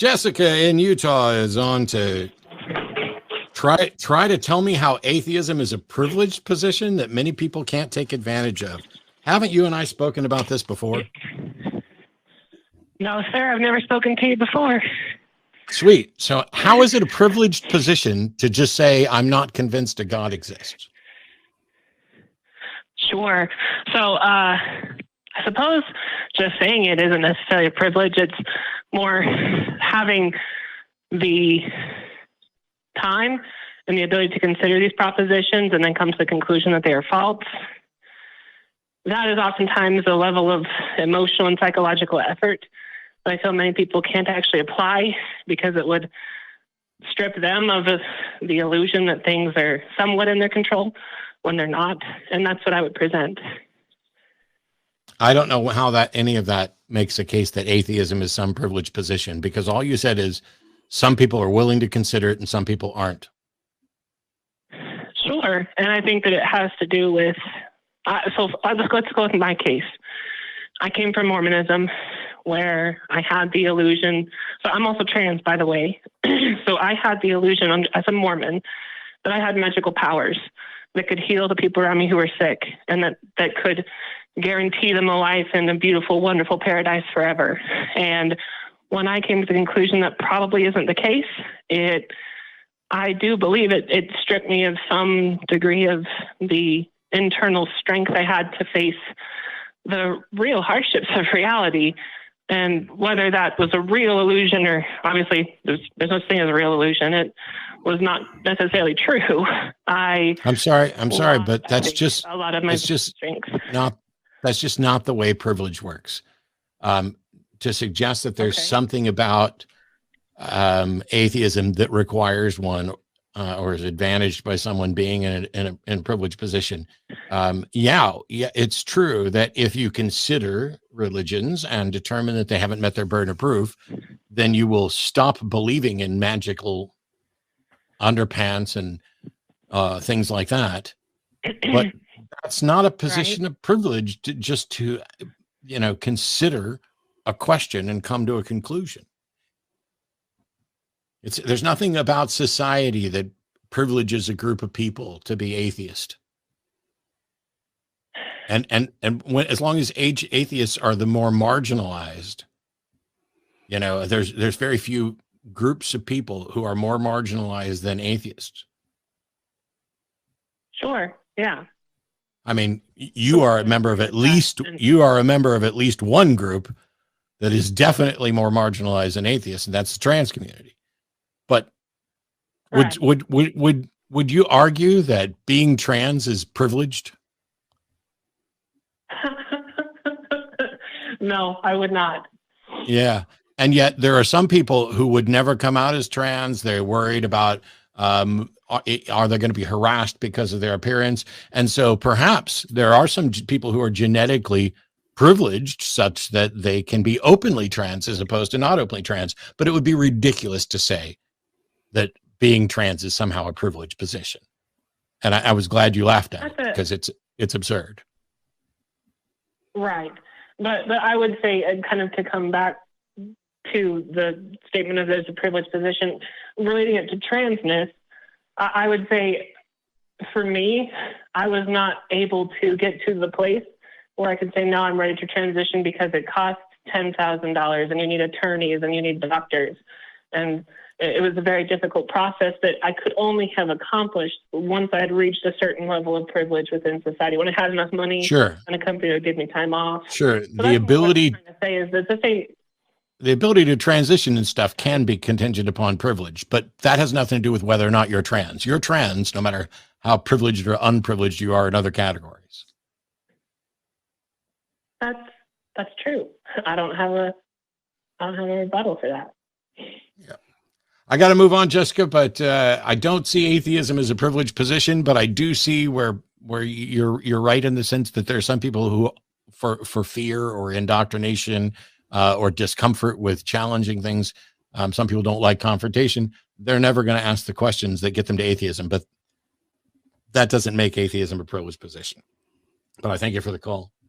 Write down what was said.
Jessica in Utah is on to try to tell me how atheism is a privileged position that many people can't take advantage of. Haven't you and I spoken about this before? No, sir. I've never spoken to you before. Sweet. So how is it a privileged position to just say, I'm not convinced a God exists? Sure. So I suppose just saying it isn't necessarily a privilege. It's more having the time and the ability to consider these propositions and then come to the conclusion that they are false. That is oftentimes a level of emotional and psychological effort that I feel many people can't actually apply because it would strip them of the illusion that things are somewhat in their control when they're not. And that's what I would present. I don't know how any of that makes a case that atheism is some privileged position, because all you said is some people are willing to consider it and some people aren't. Sure. And I think that it has to do with, so let's go with my case. I came from Mormonism, where I had the illusion, so I'm also trans, by the way. So I had the illusion as a Mormon that I had magical powers that could heal the people around me who were sick, and that could guarantee them a life in a beautiful, wonderful paradise forever. And when I came to the conclusion that probably isn't the case, I do believe it stripped me of some degree of the internal strength I had to face the real hardships of reality. And whether that was a real illusion or, obviously there's no such thing as a real illusion, it was not necessarily true. I'm sorry, but that's just a lot of my strengths. That's just not the way privilege works. To suggest that there's something about atheism that requires one or is advantaged by someone being in a privileged position. Yeah, it's true that if you consider religions and determine that they haven't met their burden of proof, then you will stop believing in magical underpants and things like that. But that's not a position of privilege to consider a question and come to a conclusion. There's nothing about society that privileges a group of people to be atheist. And as long as atheists are the more marginalized, there's very few groups of people who are more marginalized than atheists. Sure. Yeah. I mean, you are a member of at least one group that is definitely more marginalized than atheists, and that's the trans community. But would you argue that being trans is privileged? No, I would not. Yeah. And yet there are some people who would never come out as trans. They're worried about, are they going to be harassed because of their appearance? And so perhaps there are some people who are genetically privileged such that they can be openly trans as opposed to not openly trans. But it would be ridiculous to say that being trans is somehow a privileged position. And I was glad you laughed at it because it's absurd. Right. But I would say, and kind of to come back to the statement of there's a privileged position, relating it to transness, I would say for me, I was not able to get to the place where I could say, no, I'm ready to transition because it costs $10,000 and you need attorneys and you need doctors. And it was a very difficult process that I could only have accomplished once I had reached a certain level of privilege within society. When I had enough money, sure, and a company that would give me time off. Sure, so the ability to say is that the ability to transition and stuff can be contingent upon privilege, but that has nothing to do with whether or not you're trans. You're trans, no matter how privileged or unprivileged you are in other categories. That's true. I don't have a rebuttal for that. Yeah. I got to move on, Jessica, but I don't see atheism as a privileged position, but I do see where you're right in the sense that there are some people who, for fear or indoctrination or discomfort with challenging things, some people don't like confrontation. They're never going to ask the questions that get them to atheism, but that doesn't make atheism a privileged position. But I thank you for the call.